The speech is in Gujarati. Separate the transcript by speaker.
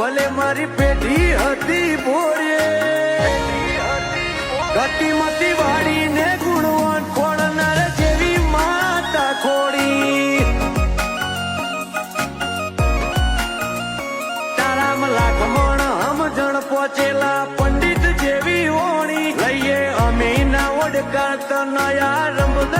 Speaker 1: ભલે મારી પેઢી હતી બોરે ઘટીમતી વાળીને ગુણવાન ખોડનાર જેવી માતા ખોડી તારામ લાખમણ સમજણ પહોંચેલા પંડિત જેવી ઓણી લઈએ અમે ના ઓડકાર તનયા રમદ